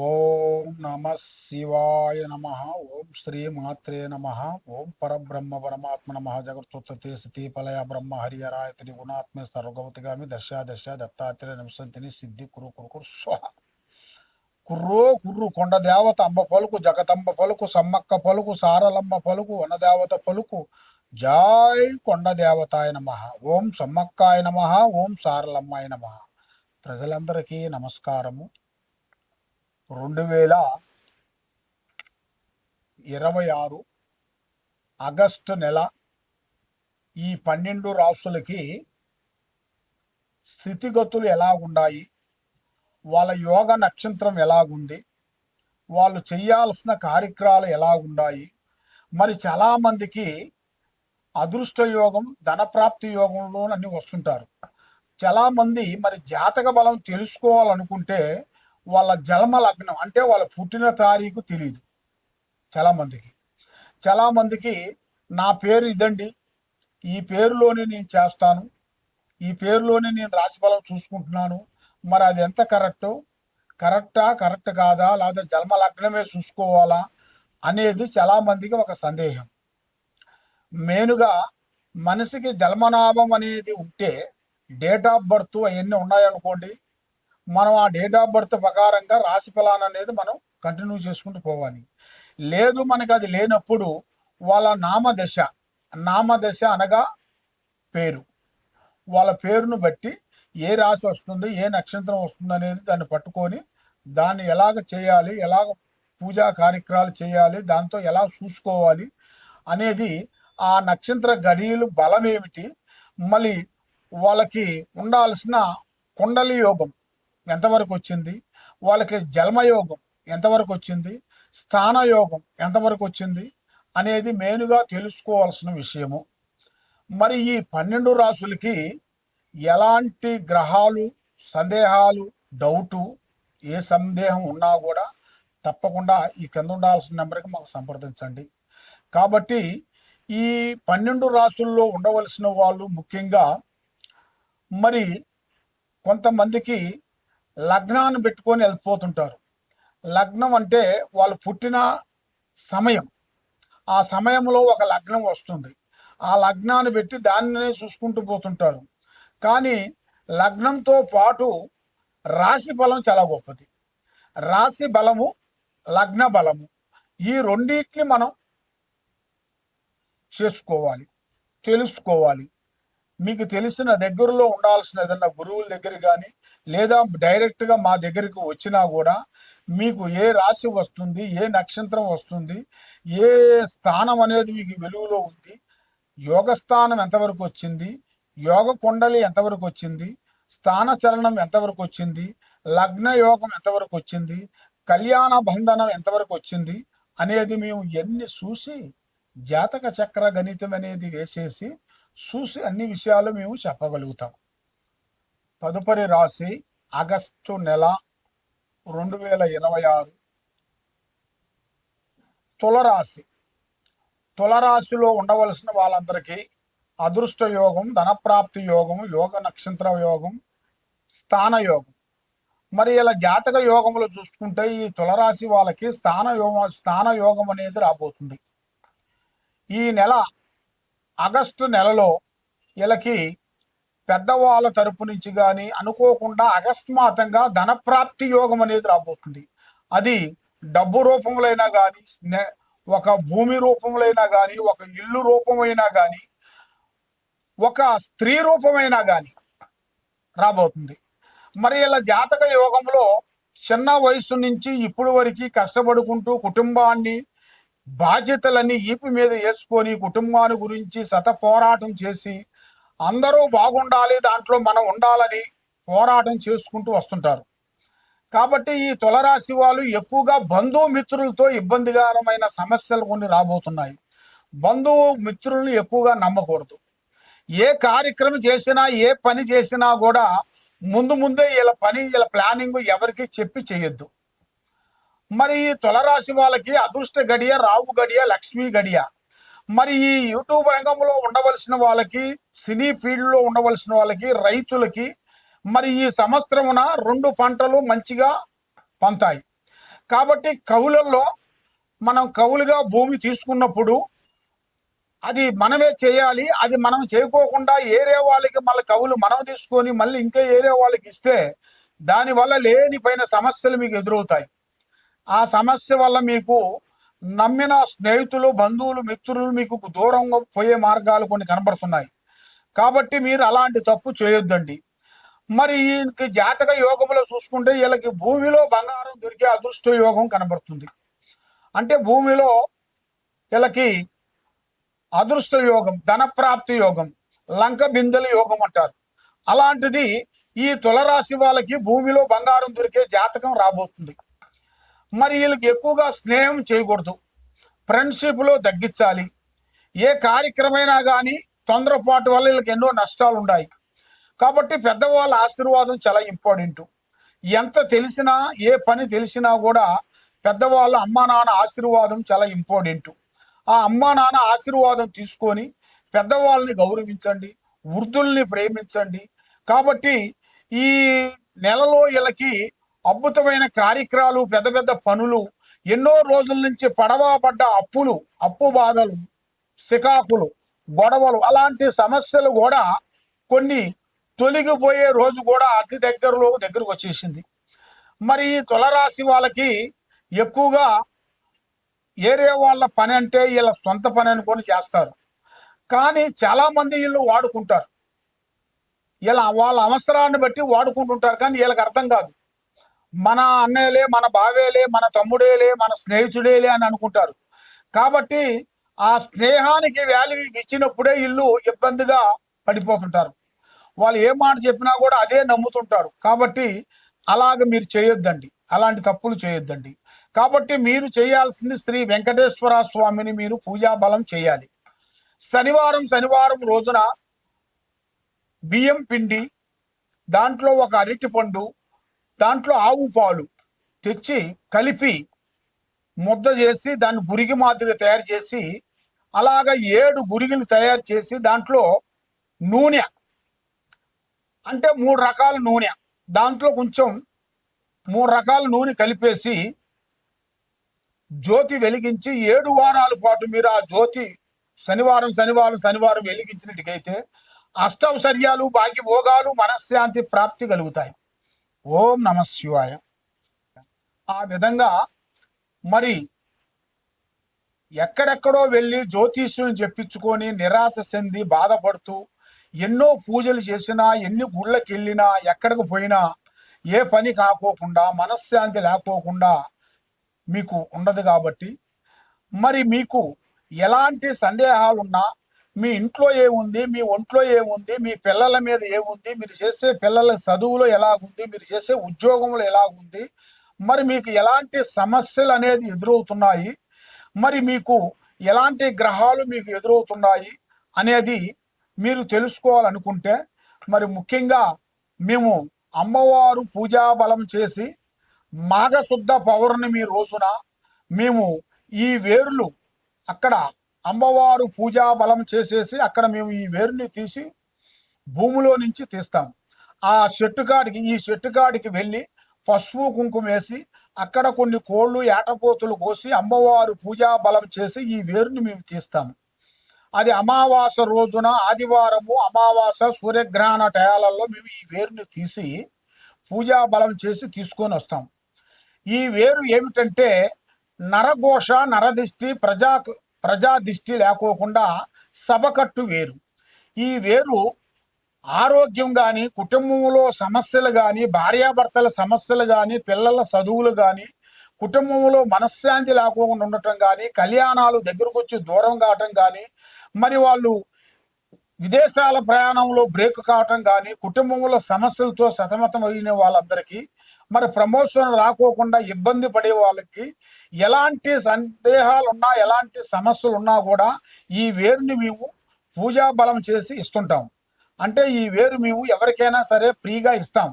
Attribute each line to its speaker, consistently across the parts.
Speaker 1: ఓం నమ శివాయ నమ. ఓం శ్రీ మాత్రే నమ. ఓం పరబ్రహ్మ పరమాత్మ నమ. జగత్తుత్పత్తి స్థితి పలయ బ్రహ్మ హరియరాయతిని గుణాత్మ సర్వగవతిగామి దర్శ దర్శ దత్తాత్రేయ నింసంతిని సిద్ధి కురు కురు కురు స్వహ. కుర్రో కుర్రు కొండ దేవత అంబ పలుకు, జగతంబ పలుకు, సమ్మక్క పలుకు, సారలమ్మ పలుకు, వనదేవత పలుకు. జై కొండ దేవతాయ నమ. ఓం సమ్మక్కాయ నమ. ఓం సారలమ్మాయ నమ. ప్రజలందరికీ నమస్కారము. 2026 ఆగస్టు నెల ఈ 12 రాసులకి స్థితిగతులు ఎలాగుండాయి, వాళ్ళ యోగ నక్షత్రం ఎలాగుంది, వాళ్ళు చేయాల్సిన కార్యక్రమాలు ఎలాగుండాయి. మరి చాలామందికి అదృష్ట యోగం, ధనప్రాప్తి యోగంలో అన్నీ వస్తుంటారు. చాలామంది మరి జాతక బలం తెలుసుకోవాలనుకుంటే వాళ్ళ జన్మ లగ్నం అంటే వాళ్ళ పుట్టిన తారీఖు తెలియదు చాలామందికి నా పేరు ఇదండి, ఈ పేరులోనే నేను చేస్తాను, ఈ పేరులోనే నేను రాశిఫలం చూసుకుంటున్నాను, మరి అది ఎంత కరెక్ట్ కాదా, లేదా జన్మ లగ్నమే చూసుకోవాలా అనేది చాలామందికి ఒక సందేహం. మెయిన్గా మనిషికి జన్మనాభం అనేది ఉంటే డేట్ ఆఫ్ బర్త్ అవన్నీ ఉన్నాయనుకోండి, మనం ఆ డేట్ ఆఫ్ బర్త్ ప్రకారంగా రాశి ఫలాన్ని అనేది మనం కంటిన్యూ చేసుకుంటూ పోవాలి. లేదు మనకి అది లేనప్పుడు వాళ్ళ నామదశ అనగా పేరు, వాళ్ళ పేరును బట్టి ఏ రాశి వస్తుంది, ఏ నక్షత్రం వస్తుంది అనేది దాన్ని పట్టుకొని దాన్ని ఎలాగ చేయాలి, ఎలాగ పూజా కార్యక్రమాలు చేయాలి, దాంతో ఎలా చూసుకోవాలి అనేది, ఆ నక్షత్ర గడియలు బలం ఏమిటి, మళ్ళీ వాళ్ళకి ఉండాల్సిన కుండలి యోగం ఎంతవరకు వచ్చింది, వాళ్ళకి జన్మయోగం ఎంతవరకు వచ్చింది, స్థానయోగం ఎంతవరకు వచ్చింది అనేది మెయిన్గా తెలుసుకోవాల్సిన విషయము. మరి ఈ 12 రాసులకి ఎలాంటి గ్రహాలు, సందేహాలు, డౌటు, ఏ సందేహం ఉన్నా కూడా తప్పకుండా ఈ కింద ఉండాల్సిన నెంబర్కి మాకు సంప్రదించండి. కాబట్టి ఈ 12 రాసుల్లో ఉండవలసిన వాళ్ళు ముఖ్యంగా మరి కొంతమందికి లగ్నాన్ని పెట్టుకొని వెళ్ళిపోతుంటారు. లగ్నం అంటే వాళ్ళు పుట్టిన సమయం, ఆ సమయంలో ఒక లగ్నం వస్తుంది, ఆ లగ్నాన్ని పెట్టి దానినే చూసుకుంటూ పోతుంటారు. కానీ లగ్నంతో పాటు రాశి బలం చాలా గొప్పది. రాశి బలము, లగ్న బలము, ఈ రెండింటిని మనం చేసుకోవాలి, తెలుసుకోవాలి. మీకు తెలిసిన దగ్గరలో ఉండాల్సిన ఏదన్నా గురువుల దగ్గర కానీ, లేదా డైరెక్ట్గా మా దగ్గరికి వచ్చినా కూడా మీకు ఏ రాశి వస్తుంది, ఏ నక్షత్రం వస్తుంది, ఏ స్థానం అనేది మీకు వెలుగులో ఉంది, యోగస్థానం ఎంతవరకు వచ్చింది, యోగ కుండలి ఎంతవరకు వచ్చింది, స్థాన చలనం ఎంతవరకు వచ్చింది, లగ్న యోగం ఎంతవరకు వచ్చింది, కళ్యాణ బంధనం ఎంతవరకు వచ్చింది అనేది మేము ఎన్ని చూసి జాతక చక్ర గణితం అనేది వేసేసి చూసి అన్ని విషయాలు మేము చెప్పగలుగుతాం. తదుపరి రాశి ఆగస్టు నెల 2026 తులరాశి. తులరాశిలో ఉండవలసిన వాళ్ళందరికీ అదృష్ట యోగం, ధనప్రాప్తి యోగం, యోగ నక్షత్ర యోగం, స్థాన యోగం. మరి ఇలా జాతక యోగములు చూసుకుంటే ఈ తులరాశి వాళ్ళకి స్థాన యోగం అనేది రాబోతుంది. ఈ నెల ఆగస్టు నెలలో వీళ్ళకి పెద్దవాళ్ళ తరపు నుంచి కానీ అనుకోకుండా అకస్మాత్తుగా ధనప్రాప్తి యోగం అనేది రాబోతుంది. అది డబ్బు రూపంలో అయినా కానీ, ఒక భూమి రూపంలో అయినా కానీ, ఒక ఇల్లు రూపమైనా కానీ, ఒక స్త్రీ రూపమైనా కానీ రాబోతుంది. మరి ఇలా జాతక యోగంలో చిన్న వయసు నుంచి ఇప్పుడు వరకు కష్టపడుకుంటూ కుటుంబాన్ని, బాధ్యతలన్నీ ఈపి మీద వేసుకొని కుటుంబాన్ని గురించి పోరాటం చేసి అందరూ బాగుండాలి, దాంట్లో మనం ఉండాలని పోరాటం చేసుకుంటూ వస్తుంటారు. కాబట్టి ఈ తులరాశి వాళ్ళు ఎక్కువగా బంధుమిత్రులతో ఇబ్బందికరమైన సమస్యలు కొన్ని రాబోతున్నాయి. బంధుమిత్రులను ఎక్కువగా నమ్మకూడదు. ఏ కార్యక్రమం చేసినా, ఏ పని చేసినా కూడా ముందే వీళ్ళ ప్లానింగ్ ఎవరికి చెప్పి చేయొద్దు. మరి ఈ తులరాశి వాళ్ళకి అదృష్ట గడియ, రావు గడియ, లక్ష్మీ గడియ. మరి ఈ యూట్యూబ్ రంగంలో ఉండవలసిన వాళ్ళకి, సినీ ఫీల్డ్లో ఉండవలసిన వాళ్ళకి, రైతులకి మరి ఈ సంవత్సరమున 2 పంటలు మంచిగా పంతాయి. కాబట్టి కవులలో మనం కవులుగా భూమి తీసుకున్నప్పుడు అది మనమే చేయాలి. అది మనం చేయకోకుండా ఏరే వాళ్ళకి మళ్ళీ కవులు మనం తీసుకొని మళ్ళీ ఇంకా ఏరే వాళ్ళకి ఇస్తే దానివల్ల లేనిపోయిన సమస్యలు మీకు ఎదురవుతాయి. ఆ సమస్య వల్ల మీకు నమ్మిన స్నేహితులు, బంధువులు, మిత్రులు మీకు దూరంగా పోయే మార్గాలు కొన్ని కనబడుతున్నాయి. కాబట్టి మీరు అలాంటి తప్పు చేయొద్దండి. మరి ఈయనకి జాతక యోగంలో చూసుకుంటే వీళ్ళకి భూమిలో బంగారం దొరికే అదృష్ట యోగం కనబడుతుంది. అంటే భూమిలో వీళ్ళకి అదృష్ట యోగం, ధనప్రాప్తి యోగం, లంక బిందెల యోగం అంటారు. అలాంటిది ఈ తులరాశి వాళ్ళకి భూమిలో బంగారం దొరికే జాతకం రాబోతుంది. మరి వీళ్ళకి ఎక్కువగా స్నేహం చేయకూడదు, ఫ్రెండ్షిప్లో తగ్గించాలి. ఏ కార్యక్రమైనా కానీ తొందరపాటు వల్ల వీళ్ళకి ఎన్నో నష్టాలు ఉన్నాయి. కాబట్టి పెద్దవాళ్ళ ఆశీర్వాదం చాలా ఇంపార్టెంట్. ఎంత తెలిసినా, ఏ పని తెలిసినా కూడా పెద్దవాళ్ళ అమ్మా నాన్న ఆశీర్వాదం చాలా ఇంపార్టెంట్. ఆ అమ్మా నాన్న ఆశీర్వాదం తీసుకొని పెద్దవాళ్ళని గౌరవించండి, వృద్ధుల్ని ప్రేమించండి. కాబట్టి ఈ నెలలో వీళ్ళకి అద్భుతమైన కార్యక్రమాలు, పెద్ద పెద్ద పనులు, ఎన్నో రోజుల నుంచి పడవబడ్డ అప్పులు, అప్పు బాధలు, సికాకులు, గొడవలు, అలాంటి సమస్యలు కూడా కొన్ని తొలగిపోయే రోజు కూడా అతి దగ్గరకు వచ్చేసింది. మరి ఈ తులరాశి వాళ్ళకి ఎక్కువగా ఏరే వాళ్ళ పని అంటే వీళ్ళ సొంత పని అనుకొని చేస్తారు. కానీ చాలా మంది వీళ్ళు వాడుకుంటారు. ఇలా వాళ్ళ అవసరాన్ని బట్టి వాడుకుంటుంటారు. కానీ వీళ్ళకి అర్థం కాదు. మన అన్నయ్యలే, మన బావేలే, మన తమ్ముడేలే, మన స్నేహితుడేలే అని అనుకుంటారు. కాబట్టి ఆ స్నేహానికి వాల్యూ ఇచ్చినప్పుడే వీళ్ళు ఇబ్బందిగా పడిపోతుంటారు. వాళ్ళు ఏ మాట చెప్పినా కూడా అదే నమ్ముతుంటారు. కాబట్టి అలాగ మీరు చేయొద్దండి, అలాంటి తప్పులు చేయొద్దండి. కాబట్టి మీరు చేయాల్సింది శ్రీ వెంకటేశ్వర స్వామిని మీరు పూజా బలం చేయాలి. శనివారం రోజున బియ్యం పిండి, దాంట్లో ఒక అరటి పండు, దాంట్లో ఆవు పాలు తెచ్చి కలిపి ముద్ద చేసి దాన్ని గురిగి మాదిరి తయారు చేసి, అలాగ 7 గురిగిలు తయారు చేసి దాంట్లో నూనె, అంటే 3 రకాల నూనె, దాంట్లో కొంచెం 3 రకాల నూనె కలిపేసి జ్యోతి వెలిగించి 7 వారాల పాటు మీరు ఆ జ్యోతి శనివారం వెలిగించినట్టుకైతే అష్టౌశ్వర్యాలు, భాగ్యభోగాలు, మనశ్శాంతి ప్రాప్తి కలుగుతాయి. ఓం నమ శివాయ. ఆ విధంగా మరి ఎక్కడెక్కడో వెళ్ళి జ్యోతిష్యం చెప్పించుకొని నిరాశ చెంది బాధపడుతూ ఎన్నో పూజలు చేసినా, ఎన్ని గుళ్ళకి వెళ్ళినా, ఎక్కడికి పోయినా ఏ పని కాకోకుండా, మనశ్శాంతి లేకోకుండా మీకు ఉండదు. కాబట్టి మరి మీకు ఎలాంటి సందేహాలున్నా, మీ ఇంట్లో ఏముంది, మీ ఒంట్లో ఏముంది, మీ పిల్లల మీద ఏముంది, మీరు చేసే పిల్లల చదువులో ఎలాగుంది, మీరు చేసే ఉద్యోగంలో ఎలాగుంది, మరి మీకు ఎలాంటి సమస్యలు అనేది ఎదురవుతున్నాయి, మరి మీకు ఎలాంటి గ్రహాలు మీకు ఎదురవుతున్నాయి అనేది మీరు తెలుసుకోవాలనుకుంటే, మరి ముఖ్యంగా మేము అమ్మవారు పూజా బలం చేసి మాఘశుద్ధ పౌర్ణమి రోజున మేము ఈ వేర్లు అక్కడ అమ్మవారు పూజా బలం చేసేసి అక్కడ మేము ఈ వేరుని తీసి భూమిలో నుంచి తీస్తాం. ఈ చెట్టు కాడికి వెళ్ళి పసుపు కుంకుమ వేసి అక్కడ కొన్ని కోళ్ళు, ఏటపోతులు కోసి అమ్మవారు పూజా బలం చేసి ఈ వేరుని మేము తీస్తాం. అది అమావాస రోజున, ఆదివారము, అమావాస, సూర్యగ్రహణ టయాలలో మేము ఈ వేరుని తీసి పూజా బలం చేసి తీసుకొని వస్తాం. ఈ వేరు ఏమిటంటే నరఘోష, నరదిష్టి, ప్రజా దిష్టి లేకోకుండా సభకట్టు వేరు. ఈ వేరు ఆరోగ్యం కానీ, కుటుంబంలో సమస్యలు కానీ, భార్యాభర్తల సమస్యలు కానీ, పిల్లల చదువులు కానీ, కుటుంబంలో మనశ్శాంతి లేకోకుండా ఉండటం కానీ, కళ్యాణాలు దగ్గరకు వచ్చి దూరం కావటం కానీ, మరి వాళ్ళు విదేశాల ప్రయాణంలో బ్రేక్ కావటం కానీ, కుటుంబంలో సమస్యలతో సతమతం అయిన వాళ్ళందరికీ, మరి ప్రమోషన్ రాకోకుండా ఇబ్బంది పడే వాళ్ళకి, ఎలాంటి సందేహాలు ఉన్నా, ఎలాంటి సమస్యలు ఉన్నా కూడా ఈ వేరుని మేము పూజా బలం చేసి ఇస్తుంటాం. అంటే ఈ వేరు మేము ఎవరికైనా సరే ఫ్రీగా ఇస్తాం.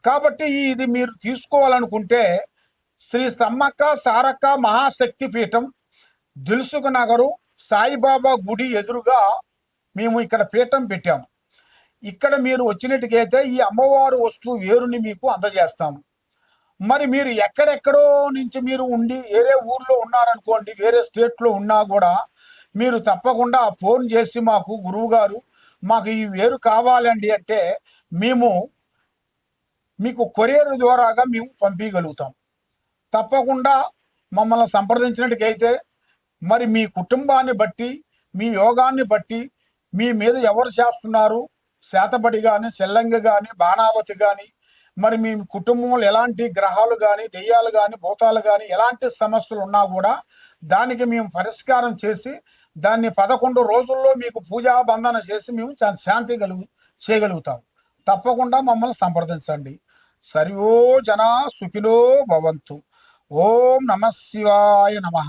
Speaker 1: కాబట్టి ఇది మీరు తీసుకోవాలనుకుంటే శ్రీ సమ్మక్క సారక్క మహాశక్తి పీఠం, దిల్సుఖ్ నగరు, సాయిబాబా గుడి ఎదురుగా మేము ఇక్కడ పీఠం పెట్టాము. ఇక్కడ మీరు వచ్చినట్టుకైతే ఈ అమ్మవారు వస్తువు వేరుని మీకు అందజేస్తాము. మరి మీరు ఎక్కడెక్కడో నుంచి మీరు ఉండి వేరే ఊర్లో ఉన్నారనుకోండి, వేరే స్టేట్లో ఉన్నా కూడా మీరు తప్పకుండా ఫోన్ చేసి మాకు గురువు గారు మాకు ఈ వేరు కావాలండి అంటే మేము మీకు కొరియర్ ద్వారాగా మేము పంపించగలుగుతాం. తప్పకుండా మమ్మల్ని సంప్రదించినట్టుకైతే మరి మీ కుటుంబాన్ని బట్టి, మీ యోగాన్ని బట్టి, మీ మీద ఎవరు చేస్తున్నారు, శాతపడి కానీ, చెల్లంగి కానీ, బాణావతి కానీ, మరి మీ కుటుంబంలో ఎలాంటి గ్రహాలు కానీ, దెయ్యాలు కానీ, భూతాలు కానీ ఎలాంటి సమస్యలు ఉన్నా కూడా దానికి మేము పరిష్కారం చేసి దాన్ని 11 రోజుల్లో మీకు పూజా బంధన చేసి మేము శాంతి చేయగలుగుతాం. తప్పకుండా మమ్మల్ని సంప్రదించండి. సర్వో జనా సుఖినో భవంతు. ఓం నమ శివాయ నమః.